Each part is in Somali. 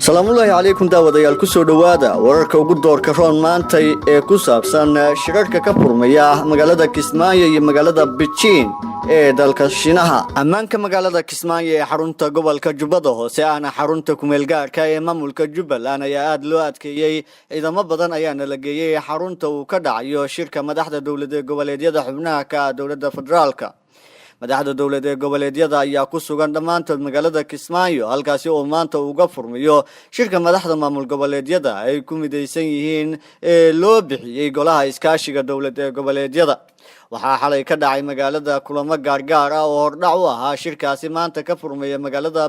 salaamullaahi calaykum daawadayaal ku soo dhawaada wararka ugu doorka roon maantay ee ku saabsan shirarka ka furmaya magaalada Kismaayo iyo magaalada Beijing ee dalka Shiinaha. Ammaanka magaalada Kismaayo ee xarunta gobolka Jubbada Hoose ana xarunta kumeel gaarka ee maamulka Jubbaland ayaa aad loo adkeeyay ciidamo badan ayaana la geeyay xarunta uu ka dhacayo shirka madaxda dawladda goboleedyada xubnaha ka dawladda federaalka. madaxda dawladda goboleedyada ayaa ku sugan dhamaantood magaalada Kismaayo halkaas oo maanta uga furmayo shirka madaxda maamul goboleedyada ay ku midaysan yihiin ee loo bixiyay golaha iskaashiga dawladda goboleedyada. waxaa xalay ka dhacay magaalada kulamo gaargaar ah oo hordhac u ahaa shirkaasi maanta ka furmaya magaalada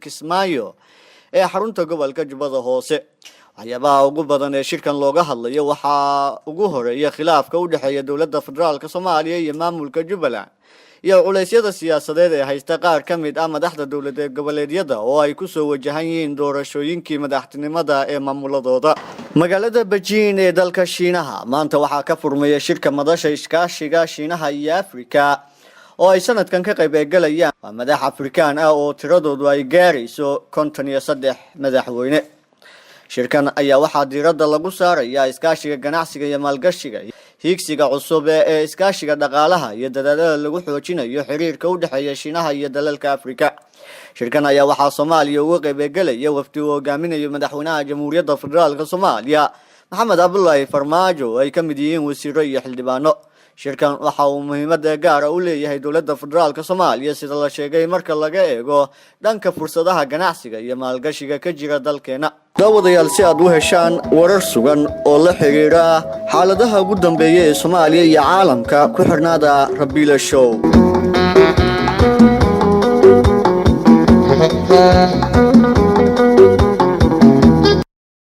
Kismaayo ee xarunta gobolka Jubbada Hoose. waxyaabaha ugu badan ee shirkan looga hadlayo waxaa ugu horeeya khilaafka u dhaxeeya dawladda federaalka Soomaaliya iyo maamulka Jubbaland iyo culeysyada siyaasadeed ee haysta qaar ka mid ah madaxda dawladda goboleedyada oo ay ku soo wajahan yihiin doorashooyinkii madaxtinimada ee maamuladooda. magaalada Beijing ee dalka Shiinaha maanta waxaa ka furmaya shirka madasha iskaashiga Shiinaha iyo Afrika oo ay sanadkan ka qayb galayaan madax Afrikaan ah oo tiradoodu ay gaarayso 53 madaxweyne. shirkan ayaa waxaa diiradda lagu saarayaa iskaashiga ganacsiga iyo maalgashiga higsiga cusub ee iskaashiga dhaqaalaha iyo dadaalada lagu xoojinayo xiriirka u dhaxeeya Shiinaha iyo dalalka Afrika. shirkan ayaa waxaa Soomaaliya uga qayb galaya wafdi uu hogaaminayo madaxweynaha Jamhuuriyadda Federaalka Soomaaliya Maxamed Cabdullaahi Farmaajo ay ka mid yihiin wasiiro iyo xildhibaano. shirkan waxa uu muhiimad gaar ah u leeyahay dawladda federaalka Soomaaliya sida la sheegay marka laga eego dhanka fursadaha ganacsiga iyo maalgashiga ka jira dalkeena. daawadayaal si aad u heshaan warar sugan oo la xiriira xaaladaha ugu dambeeya ee Soomaaliya iyo caalamka ku xirnaada Rabiila Show.